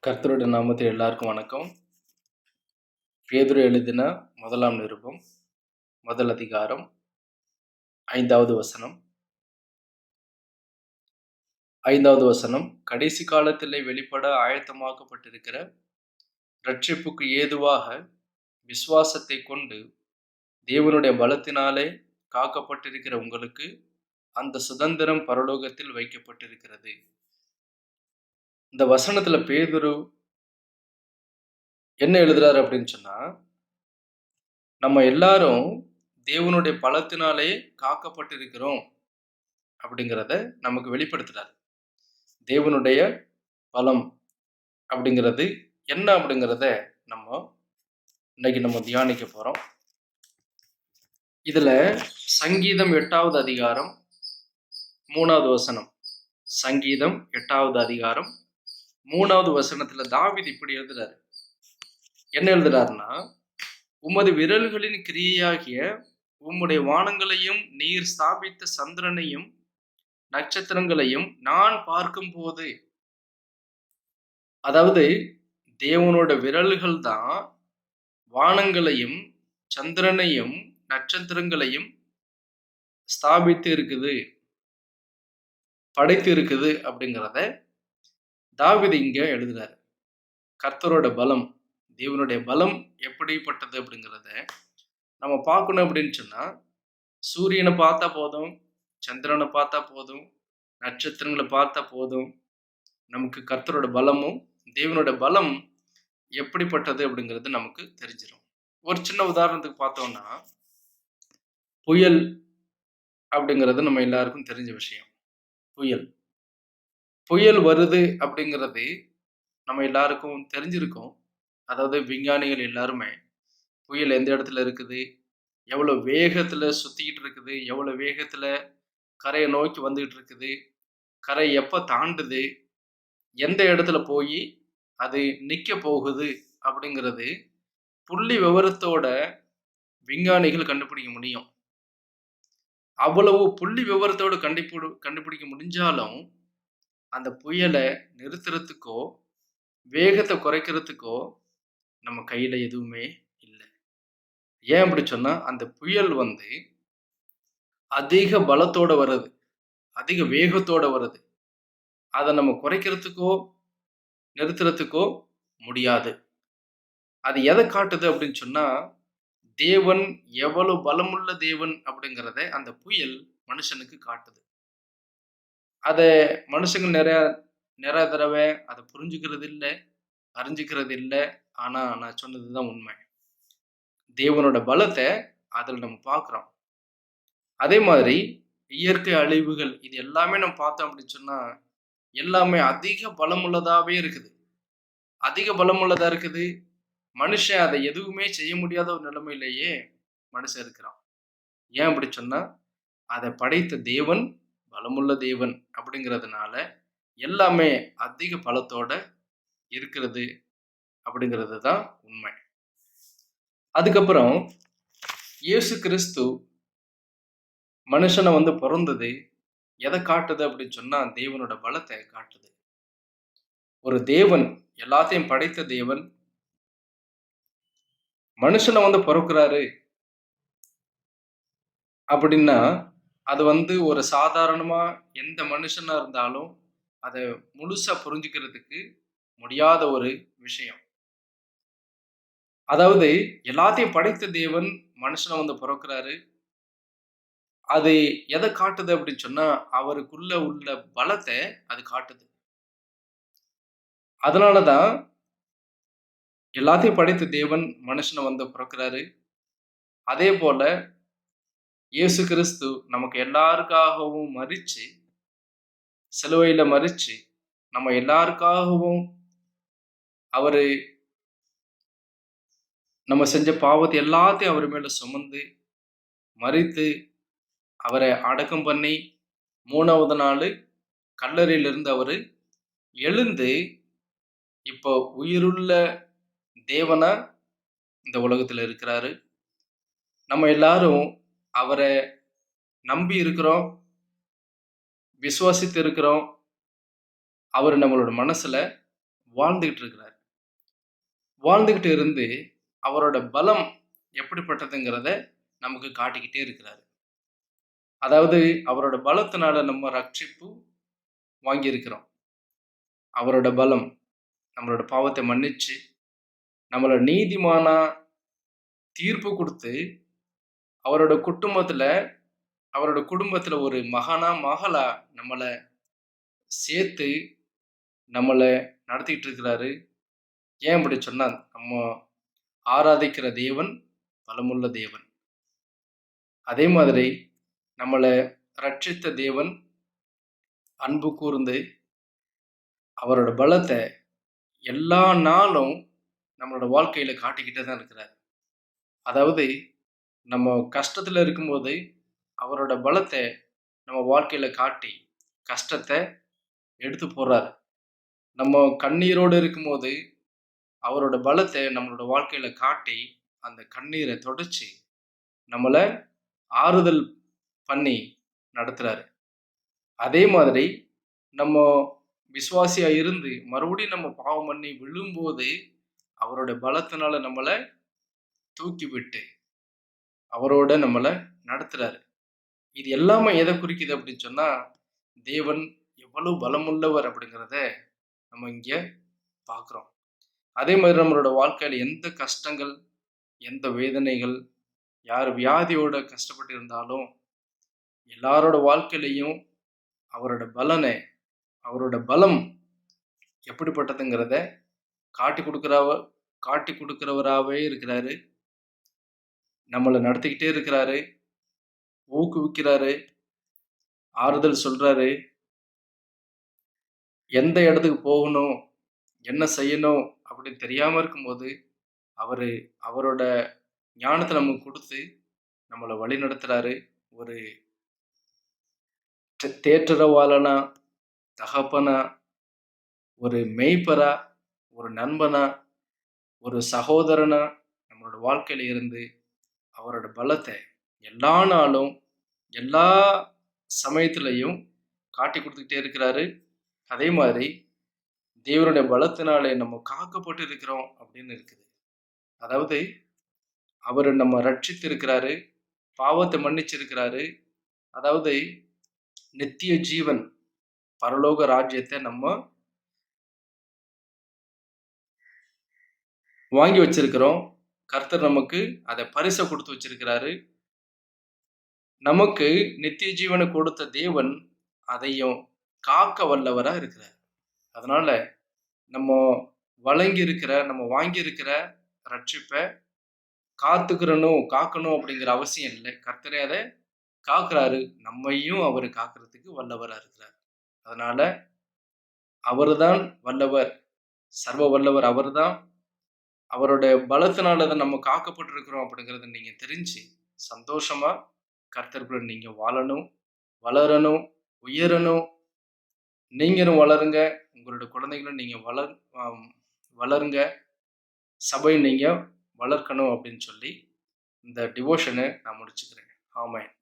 கர்த்தருடைய நாமத்தில் எல்லாருக்கும் வணக்கம். பேதுரு எழுதின முதலாம் நிருபம், முதல் அதிகாரம், 5வது வசனம். 5வது வசனம். கடைசி காலத்திலே வெளிப்பட ஆயத்தமாக்கப்பட்டிருக்கிற இரட்சிப்புக்கு ஏதுவாக விசுவாசத்தை கொண்டு தேவனுடைய பலத்தினாலே காக்கப்பட்டிருக்கிற உங்களுக்கு அந்த சுதந்திரம் பரலோகத்தில் வைக்கப்பட்டிருக்கிறது. இந்த வசனத்துல பேதுரு என்ன எழுதுறாரு அப்படின்னு சொன்னா, நம்ம எல்லாரும் தேவனுடைய பலத்தினாலே காக்கப்பட்டிருக்கிறோம் அப்படிங்கிறத நமக்கு வெளிப்படுத்துறாரு. தேவனுடைய பலம் அப்படிங்கிறது என்ன அப்படிங்கிறத இன்னைக்கு நம்ம தியானிக்க போறோம். இதுல சங்கீதம் 8வது அதிகாரம் 3வது வசனம். சங்கீதம் 8வது அதிகாரம் 3வது வசனத்துல தாவீது இப்படி எழுதுறாரு. என்ன எழுதுறாருன்னா, உமது விரல்களின் கிரியையாகிய உம்முடைய வானங்களையும் நீர் ஸ்தாபித்த சந்திரனையும் நட்சத்திரங்களையும் நான் பார்க்கும் போது, அதாவது தேவனோட விரல்கள் தான் வானங்களையும் சந்திரனையும் நட்சத்திரங்களையும் ஸ்தாபித்து இருக்குது, படைத்து இருக்குது அப்படிங்கிறத தாவீது இங்க எழுதுறாரு. கர்த்தரோட பலம், தேவனுடைய பலம் எப்படிப்பட்டது அப்படிங்கிறத நம்ம பார்க்கணும் அப்படின்னு சொன்னா, சூரியனை பார்த்தா போதும், சந்திரனை பார்த்தா போதும், நட்சத்திரங்களை பார்த்தா போதும், நமக்கு கர்த்தரோட பலமும் தேவனோட பலம் எப்படிப்பட்டது அப்படிங்கிறது நமக்கு தெரிஞ்சிடும். ஒரு சின்ன உதாரணத்துக்கு பார்த்தோம்னா, புயல் அப்படிங்கிறது நம்ம எல்லாருக்கும் தெரிஞ்ச விஷயம். புயல் வருது அப்படிங்கிறது நம்ம எல்லாருக்கும் தெரிஞ்சிருக்கும். அதாவது விஞ்ஞானிகள் எல்லாருமே புயல் எந்த இடத்துல இருக்குது, எவ்வளவு வேகத்துல சுத்திக்கிட்டு இருக்குது, எவ்வளவு வேகத்துல கரையை நோக்கி வந்துகிட்டு இருக்குது, கரை எப்ப தாண்டுது, எந்த இடத்துல போய் அது நிக்க போகுது அப்படிங்கிறது புள்ளி விவரத்தோட விஞ்ஞானிகள் கண்டுபிடிக்க முடியும். அவ்வளவு புள்ளி விவரத்தோடு கண்டுபிடிக்க முடிஞ்சாலும் அந்த புயலை நிறுத்துறதுக்கோ வேகத்தை குறைக்கிறதுக்கோ நம்ம கையில எதுவுமே இல்லை. ஏன் அப்படி சொன்னா, அந்த புயல் அதிக பலத்தோட வருது, அதிக வேகத்தோட வருது. அதை நம்ம குறைக்கிறதுக்கோ நிறுத்துறதுக்கோ முடியாது. அது எதை காட்டுது அப்படின்னு சொன்னா, தேவன் எவ்வளவு பலமுள்ள தேவன் அப்படிங்கிறத அந்த புயல் மனுஷனுக்கு காட்டுது. அத மனுஷங்க நிறைய நிறைய தடவை அதை புரிஞ்சுக்கிறது இல்லை, அறிஞ்சுக்கிறது இல்லை. ஆனா நான் சொன்னதுதான் உண்மை. தேவனோட பலத்தை அதில் நம்ம பார்க்கிறோம். அதே மாதிரி இயற்கை அழிவுகள் இது எல்லாமே நம்ம பார்த்தோம் அப்படின்னு சொன்னா, எல்லாமே அதிக பலமுள்ளதாவே இருக்குது. அதிக பலமுள்ளதா இருக்குது. மனுஷன் அதை எதுவுமே செய்ய முடியாத ஒரு நிலைமையிலேயே மனுஷன் இருக்கிறான். ஏன் அப்படி சொன்னா, அதை படைத்த தேவன் பலமுள்ள தேவன் அப்படிங்கிறதுனால எல்லாமே அதிக பலத்தோட இருக்கிறது அப்படிங்கிறது தான் உண்மை. அதுக்கப்புறம் இயேசு கிறிஸ்து மனுஷனை பிறந்தது எதை காட்டுது அப்படின்னு சொன்னா, தேவனோட பலத்தை காட்டுது. ஒரு தேவன், எல்லாத்தையும் படைத்த தேவன் மனுஷனை பிறக்கிறாரு அப்படின்னா, அது ஒரு சாதாரணமா எந்த மனுஷனா இருந்தாலும் அதை முழுசா புரிஞ்சுக்கிறதுக்கு முடியாத ஒரு விஷயம். அதாவது எல்லாத்தையும் படைத்த தேவன் மனுஷனை பிறக்கிறாரு. அது எதை காட்டுது அப்படின்னு சொன்னா, அவருக்குள்ள உள்ள பலத்தை அது காட்டுது. அதனாலதான் எல்லாத்தையும் படைத்த தேவன் மனுஷனை பிறக்கிறாரு. அதே போல இயேசு கிறிஸ்து நமக்கு எல்லாருக்காகவும் மரிச்சு, சிலுவையில மரிச்சு, நம்ம எல்லாருக்காகவும் அவரு நம்ம செஞ்ச பாவத்தை எல்லாத்தையும் அவர் மேல சுமந்து மரித்து, அவரை அடக்கம் பண்ணி 3வது நாள் கல்லறையிலிருந்து அவரு எழுந்து இப்போ உயிருள்ள தேவனா இந்த உலகத்துல இருக்கிறாரு. நம்ம எல்லாரும் அவரை நம்பி இருக்கிறோம், விசுவாசித்து இருக்கிறோம். அவர் நம்மளோட மனசுல வாழ்ந்துகிட்டு இருக்கிறார். வாழ்ந்துகிட்டு இருந்து அவரோட பலம் எப்படிப்பட்டதுங்கிறத நமக்கு காட்டிக்கிட்டே இருக்கிறாரு. அதாவது அவரோட பலத்தினால நம்ம ரட்சிப்பு வாங்கியிருக்கிறோம். அவரோட பலம் நம்மளோட பாவத்தை மன்னிச்சு, நம்மள நீதிமானா தீர்ப்பு குடுத்து, அவரோட அவரோட குடும்பத்துல ஒரு மகனா, மகளா நம்மள சேர்த்து, நம்மள நடத்திட்டு இருக்கிறாரு. ஏன் அப்படி சொன்னா, நம்ம ஆராதிக்கிற தேவன் பலமுள்ள தேவன். அதே மாதிரி நம்மள ரட்சித்த தேவன் அன்பு கூர்ந்து, அவரோட பலத்த எல்லா நாளும் நம்மளோட வாழ்க்கையில காட்டிக்கிட்டே தான் இருக்கிறார். அதாவது நம்ம கஷ்டத்துல இருக்கும்போது, அவரோட பலத்த நம்ம வாழ்க்கையில காட்டி, கஷ்டத்த எடுத்து போடுறாரு. நம்ம கண்ணீரோடு இருக்கும்போது, அவரோட பலத்த நம்மளோட வாழ்க்கையில காட்டி, அந்த கண்ணீர தொடச்சு, நம்மள ஆறுதல் பண்ணி நடத்துறாரு. அதே மாதிரி நம்ம விசுவாசியா இருந்து, மறுபடியும் நம்ம பாவம் பண்ணி விழும்போது, அவரோட பலத்தினால நம்மள தூக்கி விட்டு, அவரோட நம்மள நடத்துறாரு. இது எல்லாமே எத குறிக்குது அப்படின்னு சொன்னா, தேவன் எவ்வளவு பலமுள்ளவர் அப்படிங்கிறத நம்ம இங்க பார்க்கிறோம். அதே மாதிரி நம்மளோட வாழ்க்கையில எந்த கஷ்டங்கள், எந்த வேதனைகள், யார் வியாதியோட கஷ்டப்பட்டு இருந்தாலும், எல்லாரோட வாழ்க்கையிலயும் அவரோட அவரோட பலம் எப்படிப்பட்டதுங்கிறத காட்டிக் குடுக்கிறவ காட்டிக் குடுக்கிறவராவே இருக்கிறாரு. நம்மள நடத்திக்கிட்டே இருக்கிறாரு. ஊக்குவிக்கிறாரு. ஆறுதல் சொல்றாரு. எந்த இடத்துக்கு போகணும், என்ன செய்யணும் அப்படின்னு தெரியாம இருக்கும்போது, அவரு அவரோட ஞானத்த நமக்கு குடுத்து, நம்மள வழிநடத்துறாரு. ஒரு தேற்றரவாளனா, தகப்பனா, ஒரு மேய்ப்பரா, ஒரு நண்பனா, ஒரு சகோதரனா நம்மளோட வாழ்க்கையில இருந்து அவரோட பலத்த எல்லா நாளும், எல்லா சமயத்திலயும் காட்டிக் குடுத்துக்கிட்டே இருக்கிறாரு. அதே மாதிரி தேவனுடைய பலத்தினாலே நம்ம காக்கப்பட்டு இருக்கிறோம் அப்படின்னு இருக்குது. அதாவது அவரு நம்ம ரட்சித்திருக்கிறாரு. பாவத்த மன்னிச்சிருக்கிறாரு. அதாவது நித்திய ஜீவன், பரலோக ராஜ்யத்த நம்ம வாங்கி வச்சிருக்கிறோம். கர்த்தர் நமக்கு அத பரிசா குடுத்து வச்சிருக்கிறாரு. நமக்கு நித்திய ஜீவன கொடுத்த தேவன் அதையும் காக்க வல்லவரா இருக்கிறார். அதனால நம்ம நம்ம வாங்கி இருக்கிற ரட்சிப்ப காக்கணும் அப்படிங்கிற அவசியம் இல்ல. கர்த்தரே அத காக்குறாரு. நம்மையும் அவரு காக்குறதுக்கு வல்லவரா இருக்கிறார். அதனால அவர்தான் வல்லவர். சர்வ வல்லவர் அவர்தான். அவருடைய பலத்தினால தான் நம்ம காக்கப்பட்டிருக்கிறோம் அப்படிங்கிறத நீங்க தெரிஞ்சு, சந்தோஷமா கர்த்தருக்குள்ள நீங்க வாழணும், வளரணும், உயரணும். நீங்களும் வளருங்க. உங்களோட குழந்தைகளும் நீங்க வளருங்க. சபைய நீங்க வளர்க்கணும் அப்படின்னு சொல்லி, இந்த டிவோஷன நான் முடிச்சுக்கிறேன். ஆமென்.